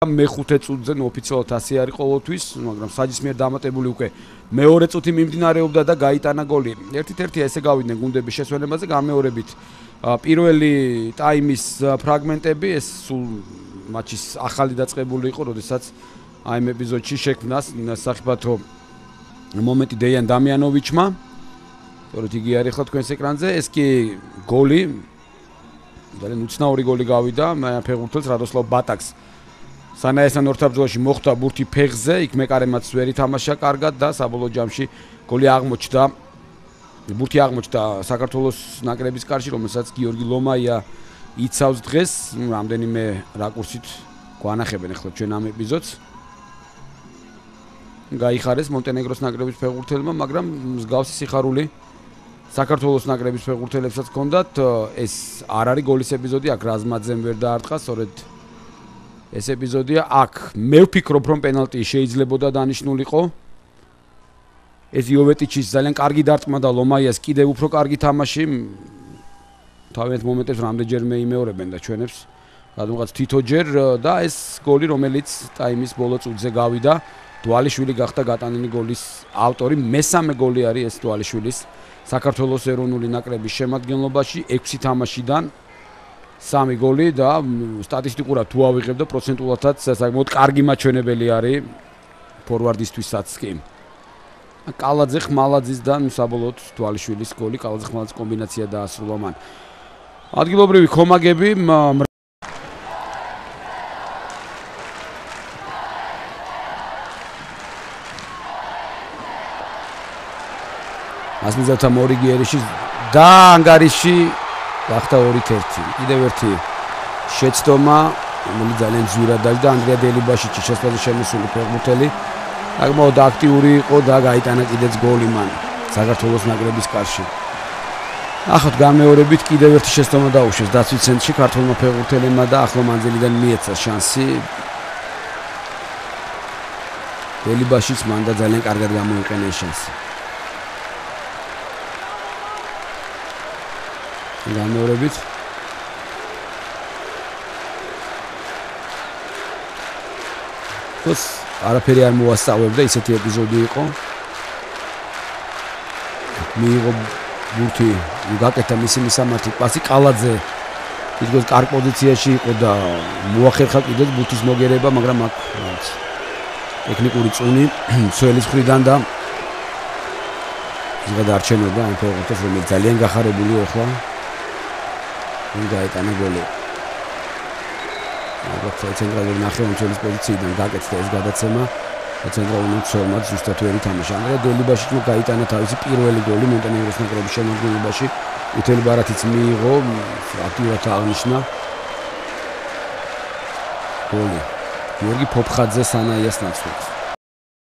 მეხუთე წუთზე ოფიციალურად 100 არის ყოველთვის, მაგრამ საჯის მიერ დამატებული უკვე მეორე წუთი მიმდინარეობდა და გაიტანა გოლი. 1-1 ესე გავიდნენ გუნდების შესვენებაზე, გამეორებით პირველი ტაიმის ფრაგმენტები, ეს სულ მატჩის ახალი დაწყებული იყო, როდესაც აი ამ ეპიზოდში შექმნას სახიფათო მომენტი დეიან დამიანოვიჩმა. სწორედ იგი არის ახლა თქვენს ეკრანზე, ეს კი გოლი ძალიან უცნაური გოლი გავიდა ფეხბურთელს რადოსლავ ბატაკს. სანაესთან ორთაბრძოლაში მოხვდა ბურთი ფეხზე, იქ მეკარემაც ვერ ითამაშა კარგად და საბოლოო ჯამში გოლი აღმოჩნდა. ბურთი აღმოჩნდა საქართველოს ნაკრების კარში, რომელსაც გიორგი ლომაია იცავს დღეს, რამდენიმე რაკურსით გვანახებენ ახლა ჩვენ ამ ეპიზოდს. გაიხარეს მონტენეგროს ნაკრების ფეხბურთელმა, მაგრამ მსგავსი სიხარული საქართველოს ნაკრების ფეხბურთელებსაც ჰქონდათ. ეს არ არის გოლის ეპიზოდი, აქ რაზმაძემ ვერ დაარტყა, სწორედ ეს ეპიზოდია. აქ მე ვფიქრობ, რომ პენალტი შეიძლებოდა დანიშნულიყო. ეს იოვეტიჩის ძალიან კარგი დარტყმა და ლომაიას კიდევ უფრო კარგი თამაში. თავიანთ მომენტებს რამდენჯერმე იმეორებენ და ჩვენებს რადგანაც თითოჯერ და ეს გოლი, რომელიც ტაიმის ბოლო წუთზე გავიდა, დვალიშვილი გახდა გატანილი გოლის ავტორი. მესამე გოლი არის ეს დვალიშვილის საქართველოს ეროვნული ნაკრების შემადგენლობაში 6 თამაშიდან 3 გოლი და სტატისტიკურად თუ ავიღებ და პროცენტულადაც საკმაოდ კარგი მაჩვენებელი არის ფორვარდისთვისაც კი. კალაძე ხმალაძის და საბოლოოდ დვალიშვილის გოლი, კალაძე ხმალაძის კომბინაცია დაასრულა მან. ადგილობრივი ხომაგები ასმიზავთა მორიგიერიში და ანგარიში გახდა 2-1. კიდევ ერთი შეცდომა, რომელიც ძალიან ძვირად დაიწყო ანდრია დელიბაშიჩის შესაძლოა შემოსული ფეხბურთელი. საკმაოდ აქტიური იყო და გაიტანა კიდეც გოლი მან საქართველოს ნაკრების კარში. ახლა გამეორებით კიდევ ერთი შეცდომა დაუშვეს დაცვის ცენტრში ქართველმა ფეხბურთელებმა და ახლო მანძილიდან მიეცა შანსი. დელიბაშიც მან და ძალიან კარგად გამოიყენა ეს შანსი. გამეორებით ხოს არაფერი არ მოასწავებდა, ისეთი ეპიზოდი იყო. მიიღო ბურთი, გაკეთა მისი მისამართი პასი, კალაძე თითქოს კარგ პოზიციაში იყო და მოახერხა კიდეც ბურთის მოგერება, მაგრამ აქ ტექნიკური წუნი ცველის მხრიდან და ის გადაარჩენოდა ამ ფეხბურთელს, რომელიც ძალიან გახარებულია ახლა. გაიტანა გოლი. ალბათ ცენტრალური ნახევარმცველის პოზიციიდან გაკეთდა ეს გადაცემა და ცენტრალურ მცველმაც ზუსტად ვერ ითამაშა. ანდრია დელიბაშიჩმა გაიტანა თავისი პირველი გოლი მონტენეგროს ნაკრების შემადგენლობაში. უთელი ბარათიც მიიღო, აქტიურად აღნიშნა. გოლი. გიორგი ფოფხაძე სანაიას ნაცვლად.